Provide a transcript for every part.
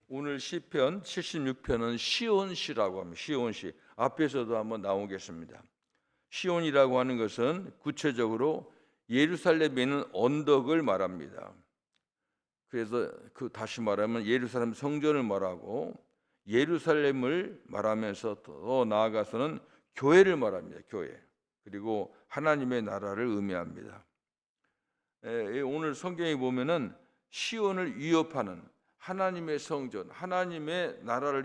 오늘 시편 76편은 시온시라고 합니다. 시온시. 앞에서도 한번 나오겠습니다. 시온이라고 하는 것은 구체적으로 예루살렘에 있는 언덕을 말합니다. 그래서 다시 말하면 예루살렘 성전을 말하고 예루살렘을 말하면서 더 나아가서는 교회를 말합니다. 교회. 그리고 하나님의 나라를 의미합니다. 오늘 성경에 보면은 시온을 위협하는 하나님의 성전, 하나님의 나라를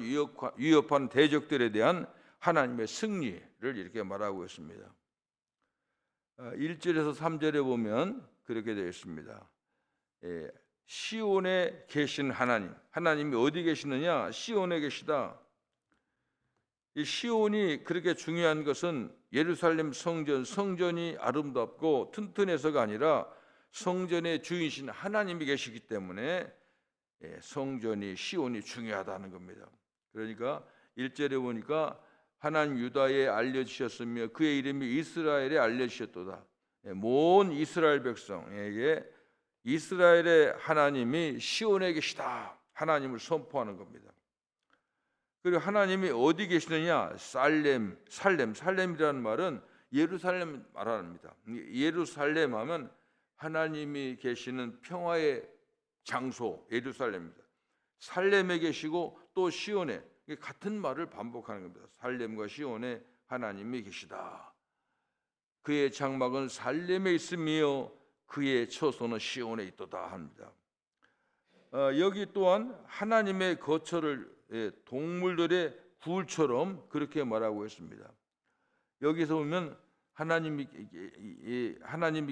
위협하는 대적들에 대한 하나님의 승리를 이렇게 말하고 있습니다. 1절에서 3절에 보면 그렇게 되어 있습니다. 시온에 계신 하나님, 하나님이 어디 계시느냐? 시온에 계시다. 이 시온이 그렇게 중요한 것은 예루살렘 성전이 아름답고 튼튼해서가 아니라 성전의 주인이신 하나님이 계시기 때문에 성전이 시온이 중요하다는 겁니다. 그러니까 1절에 보니까 하나님 유다에 알려주셨으며 그의 이름이 이스라엘에 알려주셨도다. 모든 이스라엘 백성에게 이스라엘의 하나님이 시온에 계시다. 하나님을 선포하는 겁니다. 그리고 하나님이 어디 계시느냐? 살렘이라는 말은 예루살렘 말합니다. 예루살렘 하면 하나님이 계시는 평화의 장소 예루살렘입니다. 살렘에 계시고 또 시온에 같은 말을 반복하는 겁니다. 살렘과 시온에 하나님이 계시다. 그의 장막은 살렘에 있으며 그의 처소는 시온에 있도다 합니다. 여기 또한 하나님의 거처를 동물들의 굴처럼 그렇게 말하고 있습니다. 여기서 보면 하나님이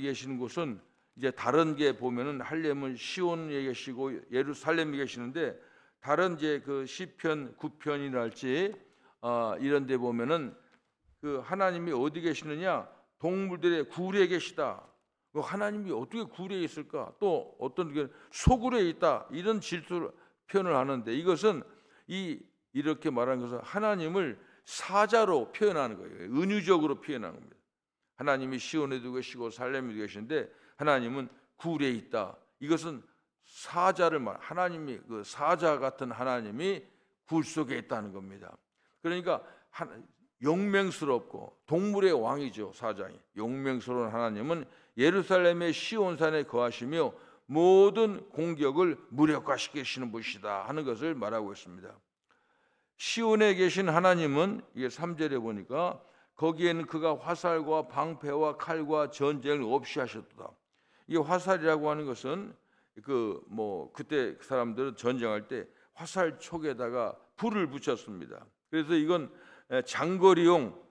계시는 곳은 이제 다른 게 보면은 할렘은 시온에 계시고 예루살렘에 계시는데 다른 이제 그 시편 9편이랄지 이런 데 보면은 그 하나님이 어디 계시느냐? 동물들의 굴에 계시다. 하나님이 어떻게 굴에 있을까? 또 어떤 게 소굴에 있다. 이런 질투를 표현을 하는데 이것은 이렇게 말하는 것은 하나님을 사자로 표현하는 거예요. 은유적으로 표현하는 겁니다. 하나님이 시온에도 계시고 살렘에도 계시는데 하나님은 굴에 있다. 이것은 사자를 하나님이 그 사자 같은 하나님이 굴 속에 있다는 겁니다. 그러니까 용맹스럽고 동물의 왕이죠. 사자이. 용맹스러운 하나님은 예루살렘의 시온산에 거하시며 모든 공격을 무력화시키시는 분이시다 하는 것을 말하고 있습니다. 시온에 계신 하나님은 이게 3절에 보니까 거기에는 그가 화살과 방패와 칼과 전쟁을 없이 하셨도다. 이 화살이라고 하는 것은 그때 사람들은 전쟁할 때 화살 촉에다가 불을 붙였습니다. 그래서 이건 장거리용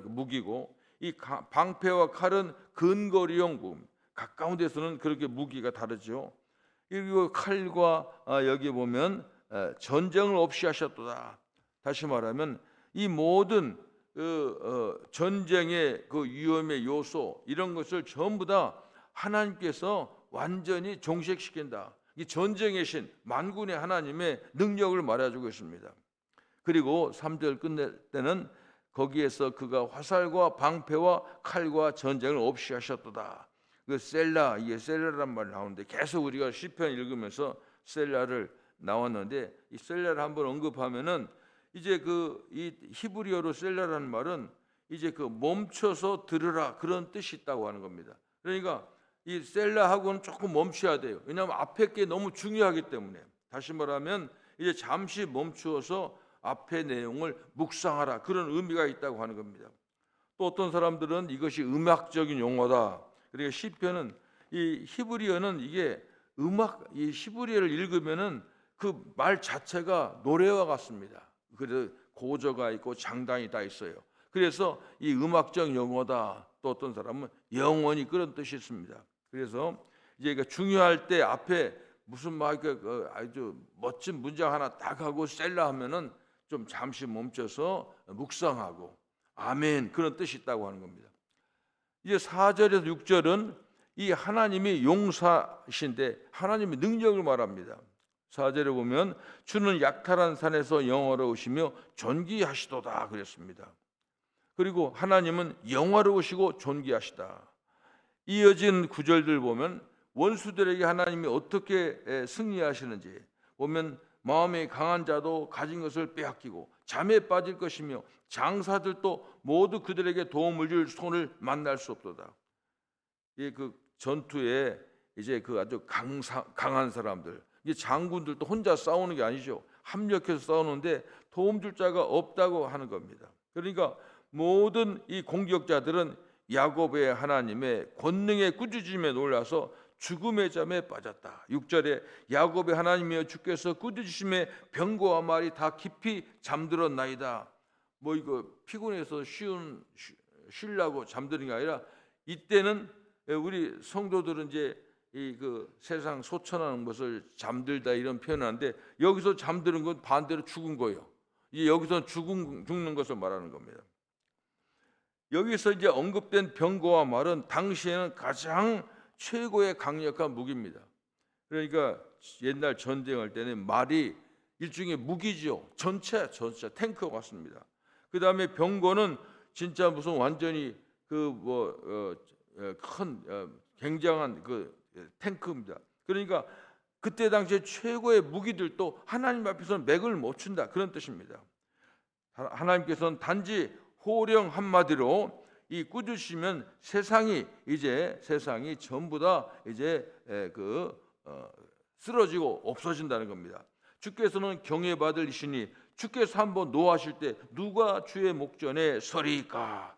무기고 이 방패와 칼은 근거리용 무기. 가까운 데서는 그렇게 무기가 다르죠. 그리고 칼과 여기 보면 전쟁을 없이 하셨도다. 다시 말하면 이 모든 전쟁의 그 위험의 요소 이런 것을 전부 다 하나님께서 완전히 종식시킨다. 이 전쟁의 신 만군의 하나님의 능력을 말해주고 있습니다. 그리고 3절 끝낼 때는 거기에서 그가 화살과 방패와 칼과 전쟁을 없이 하셨도다. 그 셀라, 이게 셀라란 말이 나오는데 계속 우리가 시편 읽으면서 셀라를 나왔는데 이 셀라를 한번 언급하면은 이제 이 히브리어로 셀라라는 말은 이제 멈춰서 들으라 그런 뜻이 있다고 하는 겁니다. 그러니까 이 셀라하고는 조금 멈춰야 돼요. 왜냐하면 앞에 게 너무 중요하기 때문에. 다시 말하면 이제 잠시 멈추어서 앞의 내용을 묵상하라 그런 의미가 있다고 하는 겁니다. 또 어떤 사람들은 이것이 음악적인 용어다. 그러니까 시편은 이 히브리어는 이게 이 히브리어를 읽으면은 그 말 자체가 노래와 같습니다. 그래서 고저가 있고 장단이 다 있어요. 그래서 이 음악적 용어다. 또 어떤 사람은 영원히 그런 뜻이 있습니다. 그래서 이제 중요할 때 앞에 무슨 아주 멋진 문장 하나 딱 하고 셀라 하면은 좀 잠시 멈춰서 묵상하고 아멘 그런 뜻이 있다고 하는 겁니다. 이제 4절에서 6절은 이 하나님이 용사신데 하나님의 능력을 말합니다. 4절에 보면 주는 약탈한 산에서 영화로우시며 존귀하시도다 그랬습니다. 그리고 하나님은 영화로우시고 존귀하시다. 이어진 구절들 보면 원수들에게 하나님이 어떻게 승리하시는지 보면 마음이 강한 자도 가진 것을 빼앗기고 잠에 빠질 것이며 장사들도 모두 그들에게 도움을 줄 손을 만날 수 없도다. 이 그 전투에 이제 그 아주 강한 사람들, 이 장군들도 혼자 싸우는 게 아니죠. 합력해서 싸우는데 도움 줄 자가 없다고 하는 겁니다. 그러니까 모든 이 공격자들은 야곱의 하나님의 권능의 꾸짖음에 놀라서 죽음의 잠에 빠졌다. 6절에 야곱의 하나님이여 주께서 꾸짖으심에 병거와 말이 다 깊이 잠들었나이다. 뭐 이거 피곤해서 쉬려고 잠드는 게 아니라 이때는 우리 성도들은 이제 이 그 세상 소천하는 것을 잠들다 이런 표현하는데 여기서 잠드는 건 반대로 죽은 거예요. 이제 여기서 죽는 것을 말하는 겁니다. 여기서 이제 언급된 병거와 말은 당시에는 가장 최고의 강력한 무기입니다. 그러니까 옛날 전쟁할 때는 말이 일종의 무기죠. 전차 탱크 같습니다. 그 다음에 병거는 진짜 무슨 완전히 큰 굉장한 그 탱크입니다. 그러니까 그때 당시에 최고의 무기들도 하나님 앞에서는 맥을 못 춘다 그런 뜻입니다. 하나님께서는 단지 호령 한마디로 이 꾸짖으시면 세상이 전부 다 이제 쓰러지고 없어진다는 겁니다. 주께서는 경외받을 이시니 주께서 한번 노하실 때 누가 주의 목전에 서리까?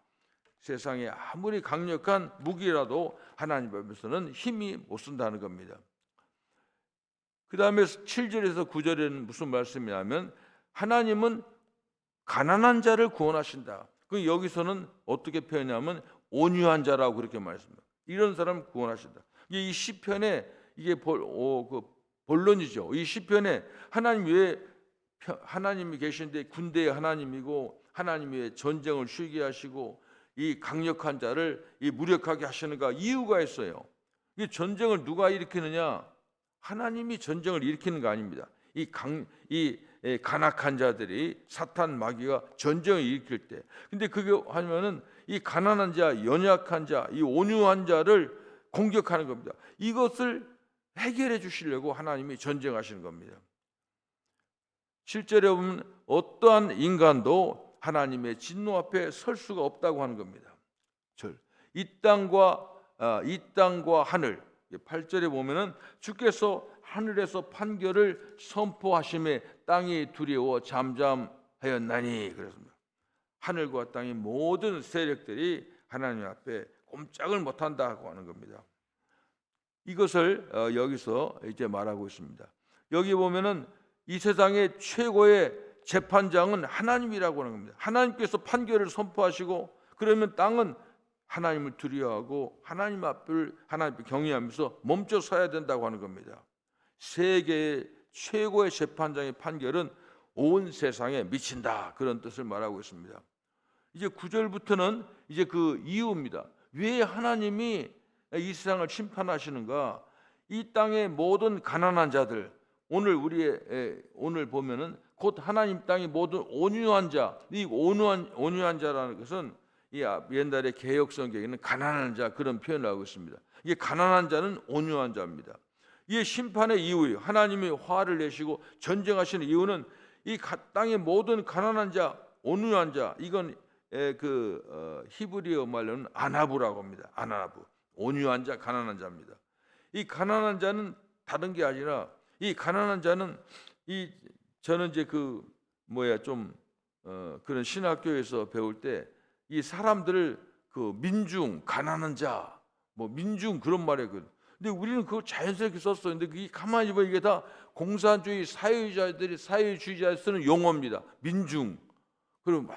세상에 아무리 강력한 무기라도 하나님 앞에서는 힘이 못 쓴다는 겁니다. 그 다음에 7절에서 9절에는 무슨 말씀이냐면 하나님은 가난한 자를 구원하신다. 그 여기서는 어떻게 표현하면 온유한 자라고 그렇게 말했습니다. 이런 사람 구원하신다. 이 시편에 이게 본론이죠. 이 시편에 하나님 왜 하나님이 계신데 군대의 하나님이고 하나님이 왜 전쟁을 쉬게 하시고 이 강력한 자를 이 무력하게 하시는가 이유가 있어요. 이 전쟁을 누가 일으키느냐? 하나님이 전쟁을 일으키는 거 아닙니다. 이 간악한 자들이 사탄 마귀가 전쟁을 일으킬 때, 근데 그게 하면은 이 가난한 자, 연약한 자, 이 온유한 자를 공격하는 겁니다. 이것을 해결해 주시려고 하나님이 전쟁하시는 겁니다. 실제로 보면 어떠한 인간도 하나님의 진노 앞에 설 수가 없다고 하는 겁니다. 이 땅과 하늘 8절에 보면은 주께서 하늘에서 판결을 선포하심에 땅이 두려워 잠잠하였나니 그랬습니다. 하늘과 땅의 모든 세력들이 하나님 앞에 꼼짝을 못한다고 하는 겁니다. 이것을 여기서 이제 말하고 있습니다. 여기 보면은 이 세상의 최고의 재판장은 하나님이라고 하는 겁니다. 하나님께서 판결을 선포하시고 그러면 땅은 하나님을 두려워하고 하나님 앞을 경외하면서 멈춰 서야 된다고 하는 겁니다. 세계의 최고의 재판장의 판결은 온 세상에 미친다 그런 뜻을 말하고 있습니다. 이제 9절부터는 이제 그 이유입니다. 왜 하나님이 이 세상을 심판하시는가? 이 땅의 모든 가난한 자들 오늘 보면은 곧 하나님 땅의 모든 온유한 자, 이 온유한 자라는 것은 이 옛날에 개역 성경에는 가난한 자 그런 표현을 하고 있습니다. 이게 가난한 자는 온유한 자입니다. 이게 심판의 이유예요. 하나님이 화를 내시고 전쟁하시는 이유는 이 땅의 모든 가난한 자, 온유한 자, 이건 히브리어 말로는 아나부라고 합니다. 아나부, 온유한 자, 가난한 자입니다. 이 가난한 자는 다른 게 아니라 이 가난한 자는 저는 이제 그런 신학교에서 배울 때 이 사람들을 민중, 가난한 자, 민중 그런 말이거든. 근데 우리는 그걸 자연스럽게 썼어요. 근데 그게 가만히 보면 이게 다 공산주의 사회주의자들이 쓰는 용어입니다. 민중. 그리고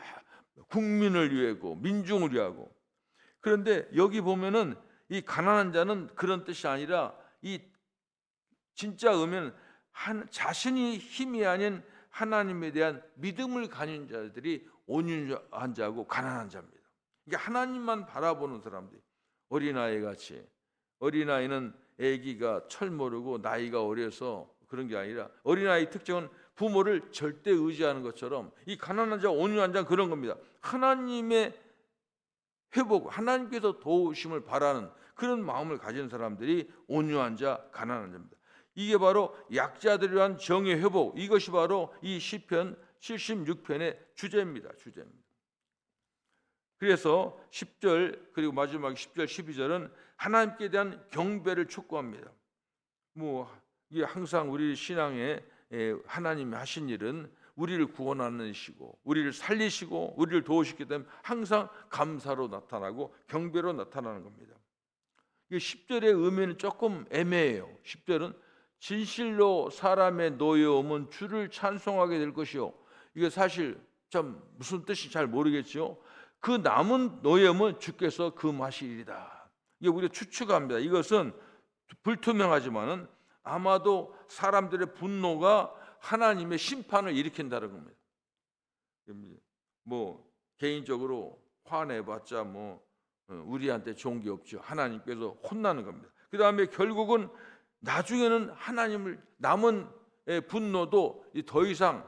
국민을 위하고 민중을 위하고. 그런데 여기 보면은 이 가난한 자는 그런 뜻이 아니라 이 진짜 의미는 자신이 힘이 아닌 하나님에 대한 믿음을 가진 자들이 온유한 자고 가난한 자입니다. 이게 하나님만 바라보는 사람들이 어린아이 같이 어린아이는 아기가 철 모르고 나이가 어려서 그런 게 아니라 어린아이 특징은 부모를 절대 의지하는 것처럼 이 가난한 자 온유한 자는 그런 겁니다. 하나님의 회복, 하나님께서 도우심을 바라는 그런 마음을 가진 사람들이 온유한 자, 가난한 자입니다. 이게 바로 약자들을 위한 정의 회복, 이것이 바로 이 시편 76편의 주제입니다. 그래서 10절 그리고 마지막 10절 12절은 하나님께 대한 경배를 촉구합니다. 이게 항상 우리 신앙에 하나님이 하신 일은 우리를 구원하는 이시고 우리를 살리시고 우리를 도우시기 때문에 항상 감사로 나타나고 경배로 나타나는 겁니다. 10절의 의미는 조금 애매해요. 10절은 진실로 사람의 노여움은 주를 찬송하게 될 것이요. 이게 사실 참 무슨 뜻인지 잘 모르겠죠. 그 남은 노여움은 주께서 금하시리이다. 이게 우리가 추측합니다. 이것은 불투명하지만은 아마도 사람들의 분노가 하나님의 심판을 일으킨다는 겁니다. 개인적으로 화내봤자 우리한테 좋은 게 없죠. 하나님께서 혼나는 겁니다. 그 다음에 결국은 나중에는 하나님을 남은 분노도 더 이상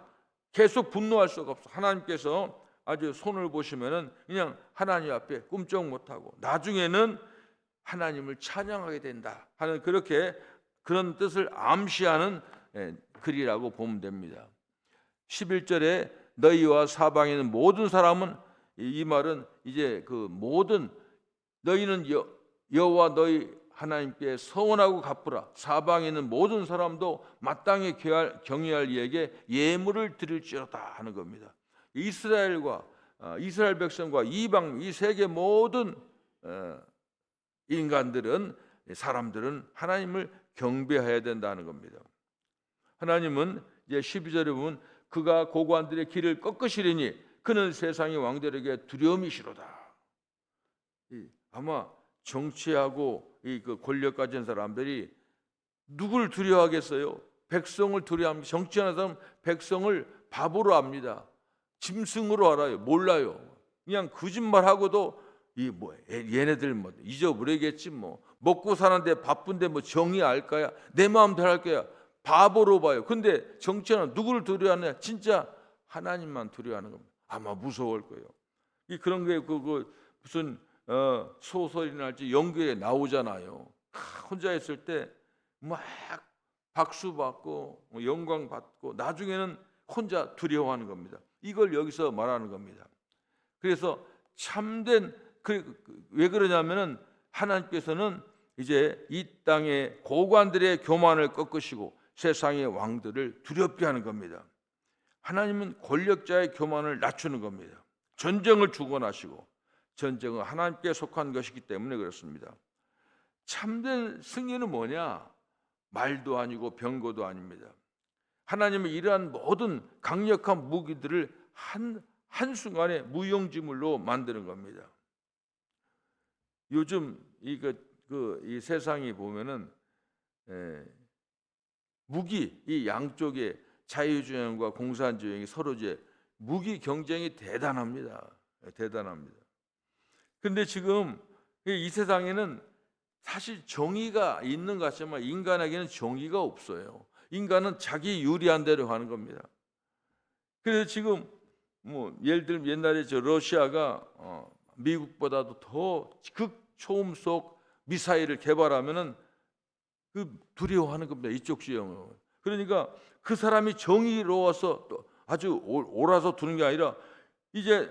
계속 분노할 수가 없어. 하나님께서 아주 손을 보시면은 그냥 하나님 앞에 꼼짝 못하고 나중에는 하나님을 찬양하게 된다 하는 그런 뜻을 암시하는 글이라고 보면 됩니다. 11절에 너희와 사방에 있는 모든 사람은, 이 말은 이제 그 모든 너희는 여호와 너희 하나님께 서원하고 갚으라. 사방에 있는 모든 사람도 마땅히 경외할 이에게 예물을 드릴지어다 하는 겁니다. 이스라엘 백성과 이방 이 세계 모든 사람들은 하나님을 경배해야 된다는 겁니다. 하나님은 이제 12절에 보면 그가 고관들의 길을 꺾으시리니 그는 세상의 왕들에게 두려움이시로다. 아마 정치하고 그 권력 가진 사람들이 누굴 두려워하겠어요? 백성을 두려워합니다. 정치하는 사람은 백성을 바보로 압니다. 짐승으로 알아요. 몰라요. 그냥 거짓말하고도 얘네들 잊어버리겠지 먹고 사는데 바쁜데 정의 알까야? 내 마음대로 할 거야. 바보로 봐요. 근데 정치하는 누구를 두려워하냐? 진짜 하나님만 두려워하는 겁니다. 아마 무서울 거예요. 그런 게 무슨 소설이나 할지 연극에 나오잖아요. 혼자 있을 때 막 박수 받고 영광 받고 나중에는 혼자 두려워하는 겁니다. 이걸 여기서 말하는 겁니다. 그래서 참된 왜 그러냐면은 하나님께서는 이제 이 땅의 고관들의 교만을 꺾으시고 세상의 왕들을 두렵게 하는 겁니다. 하나님은 권력자의 교만을 낮추는 겁니다. 전쟁을 주관하시고 전쟁은 하나님께 속한 것이기 때문에 그렇습니다. 참된 승리는 뭐냐? 말도 아니고 병거도 아닙니다. 하나님은 이러한 모든 강력한 무기들을 한순간에 무용지물로 만드는 겁니다. 요즘 이 세상이 보면은 무기 이 양쪽에 자유주의과 공산주의가 서로 이제 무기 경쟁이 대단합니다. 그런데 지금 이 세상에는 사실 정의가 있는 것 같지만 인간에게는 정의가 없어요. 인간은 자기 유리한 대로 하는 겁니다. 그래서 지금 예를 들면 옛날에 러시아가 미국보다도 더 극초음속 미사일을 개발하면은 두려워하는 겁니다. 이쪽 지형은. 그러니까 그 사람이 정의로워서 또 아주 옳아서 두는 게 아니라 이제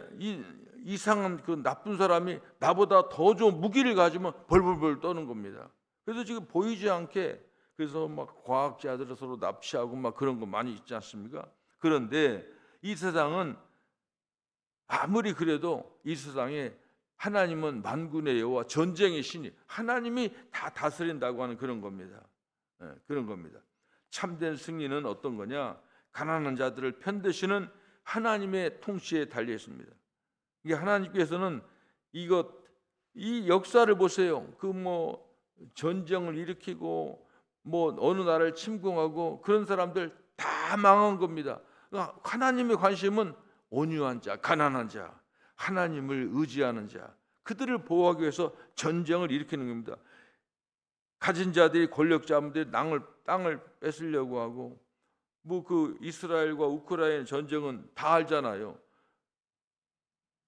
이상한 나쁜 사람이 나보다 더 좋은 무기를 가지면 벌벌벌 떠는 겁니다. 그래서 지금 보이지 않게 그래서 막 과학자들을 서로 납치하고 막 그런 거 많이 있지 않습니까? 그런데 이 세상은 아무리 그래도 이 세상에 하나님은 만군의 여호와 전쟁의 신이 하나님이 다 다스린다고 하는 그런 겁니다. 그런 겁니다. 참된 승리는 어떤 거냐? 가난한 자들을 편드시는 하나님의 통치에 달려 있습니다. 이게 하나님께서는 이 역사를 보세요. 전쟁을 일으키고 어느 나라를 침공하고 그런 사람들 다 망한 겁니다. 하나님의 관심은 온유한 자, 가난한 자, 하나님을 의지하는 자, 그들을 보호하기 위해서 전쟁을 일으키는 겁니다. 가진 자들이 권력자들이 땅을 뺏으려고 하고 이스라엘과 우크라이나 전쟁은 다 알잖아요.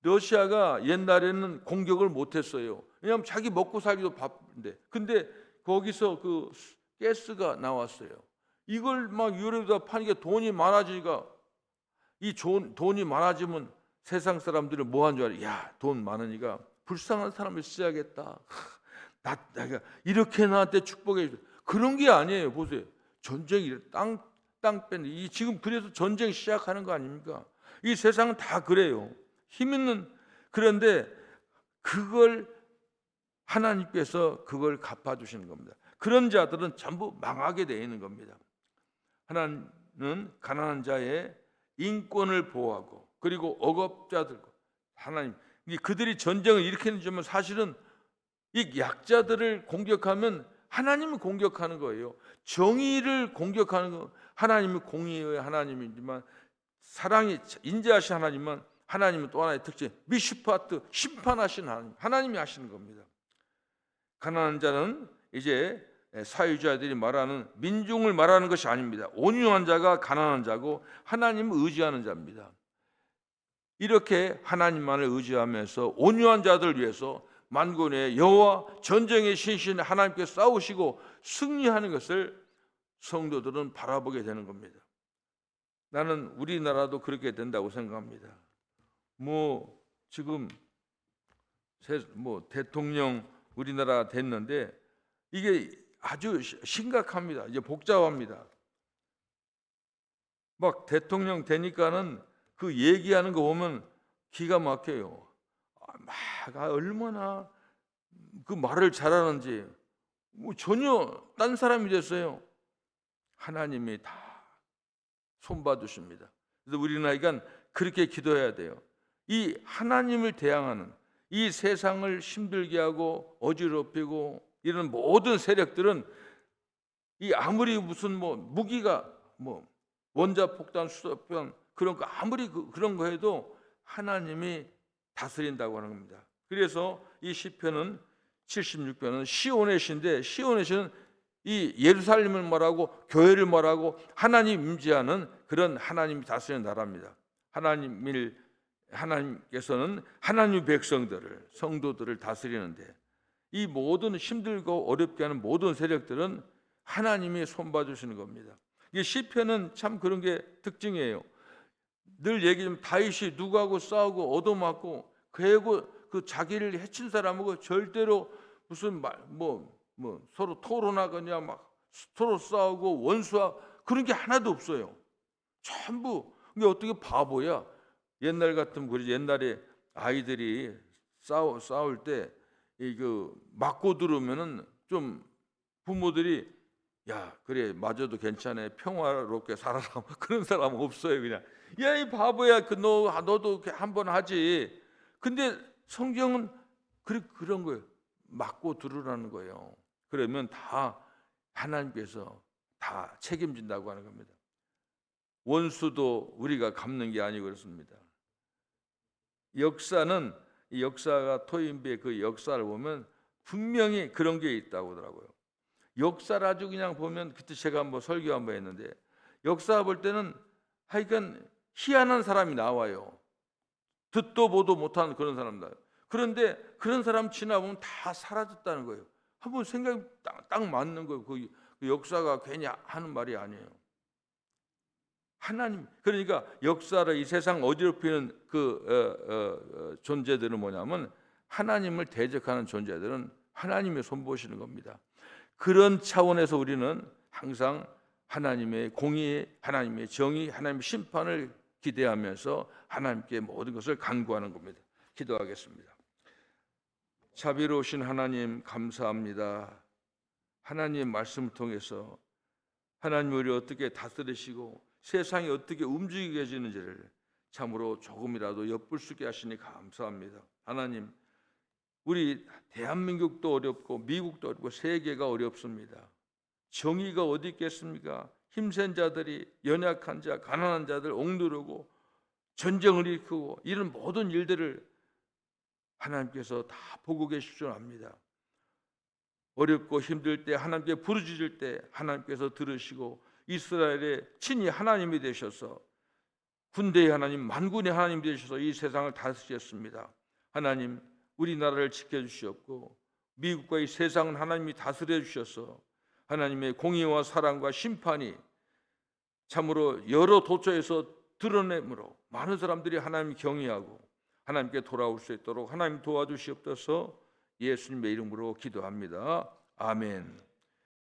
러시아가 옛날에는 공격을 못했어요. 왜냐하면 자기 먹고 살기도 바쁜데. 근데 거기서 가스가 나왔어요. 이걸 막 유럽에다 파니까 돈이 많아지니까 돈이 많아지면 세상 사람들이 뭐 한 줄 알아요? 야, 돈 많으니까 불쌍한 사람을 써야겠다. 내가 이렇게 나한테 축복해 줘. 그런 게 아니에요. 보세요. 전쟁이 땅 뺀. 이 지금 그래서 전쟁 시작하는 거 아닙니까? 이 세상은 다 그래요. 힘 있는. 그런데 그걸 하나님께서 그걸 갚아주시는 겁니다. 그런 자들은 전부 망하게 되어 있는 겁니다. 하나님은 가난한 자의 인권을 보호하고 그리고 억압자들과 하나님 그들이 전쟁을 일으키는 점은 사실은 이 약자들을 공격하면 하나님을 공격하는 거예요. 정의를 공격하는 거. 하나님은 공의의 하나님이지만 사랑이 인자하신 하나님은 하나님은 또 하나의 특징 미슈파트 심판하신 하나님이 하시는 겁니다. 가난한 자는 이제 사회주의자들이 말하는 민중을 말하는 것이 아닙니다. 온유한 자가 가난한 자고 하나님을 의지하는 자입니다. 이렇게 하나님만을 의지하면서 온유한 자들을 위해서 만군의 여호와 전쟁의 신신 하나님께 싸우시고 승리하는 것을 성도들은 바라보게 되는 겁니다. 나는 우리나라도 그렇게 된다고 생각합니다. 지금 대통령 우리나라 됐는데 이게 아주 심각합니다. 이제 복잡합니다. 막 대통령 되니까는 그 얘기하는 거 보면 기가 막혀요. 막 얼마나 그 말을 잘하는지 전혀 딴 사람이 됐어요. 하나님이 다 손봐주십니다. 그래서 우리는 그렇게 기도해야 돼요. 이 하나님을 대항하는 이 세상을 힘들게 하고 어지럽히고 이런 모든 세력들은 이 아무리 무슨 무기가 원자폭탄, 수소폭탄 그런 거 아무리 그런 거 해도 하나님이 다스린다고 하는 겁니다. 그래서 이 시편은 76편은 시온의 시인데 시온의 시는 이 예루살렘을 말하고 교회를 말하고 하나님 임재하는 그런 하나님이 다스리는 나라입니다. 하나님께서는 하나님의 백성들을 성도들을 다스리는데 이 모든 힘들고 어렵게 하는 모든 세력들은 하나님이 손봐주시는 겁니다. 이 시편은 참 그런 게 특징이에요. 늘 얘기하면 다윗이 누구하고 싸우고 얻어맞고 그 자기를 해친 사람하고 절대로 무슨 서로 토론하거나 막 서로 싸우고 원수하고 그런 게 하나도 없어요. 전부 이게 어떻게 바보야? 옛날 같으면 그러지. 옛날에 아이들이 싸울 때 맞고 들으면은 좀 부모들이 야 그래 맞아도 괜찮아 평화롭게 살아라 그런 사람 없어요. 그냥 야 이 바보야 너도 한번 하지. 근데 성경은 그런 거예요. 맞고 들으라는 거예요. 그러면 다 하나님께서 다 책임진다고 하는 겁니다. 원수도 우리가 갚는 게 아니고 그렇습니다. 역사가 토인비의 그 역사를 보면 분명히 그런 게 있다고 하더라고요. 역사를 아주 그냥 보면 그때 제가 한번 설교 한번 했는데 역사 볼 때는 하여간 희한한 사람이 나와요. 듣도 보도 못하는 그런 사람들. 그런데 그런 사람 지나보면 다 사라졌다는 거예요. 한번 생각이 딱 맞는 거예요. 그 역사가 괜히 하는 말이 아니에요. 하나님 그러니까 역사를 이 세상 어지럽히는 존재들은 뭐냐면 하나님을 대적하는 존재들은 하나님의 손보시는 겁니다. 그런 차원에서 우리는 항상 하나님의 공의, 하나님의 정의, 하나님의 심판을 기대하면서 하나님께 모든 것을 간구하는 겁니다. 기도하겠습니다. 자비로우신 하나님 감사합니다. 하나님 말씀을 통해서 하나님 우리를 어떻게 다스리시고 세상이 어떻게 움직이게 해지는지를 참으로 조금이라도 엿볼 수 있게 하시니 감사합니다. 하나님 우리 대한민국도 어렵고 미국도 어렵고 세계가 어렵습니다. 정의가 어디 있겠습니까? 힘센 자들이 연약한 자, 가난한 자들 억누르고 전쟁을 일으키고 이런 모든 일들을 하나님께서 다 보고 계실 줄 압니다. 어렵고 힘들 때 하나님께 부르짖을 때 하나님께서 들으시고 이스라엘의 친히 하나님이 되셔서 군대의 하나님, 만군의 하나님이 되셔서 이 세상을 다스리셨습니다. 하나님 우리나라를 지켜주시옵고 미국과 이 세상은 하나님이 다스려 주셔서 하나님의 공의와 사랑과 심판이 참으로 여러 도처에서 드러내므로 많은 사람들이 하나님 경외하고 하나님께 돌아올 수 있도록 하나님 도와주시옵소서. 예수님의 이름으로 기도합니다. 아멘.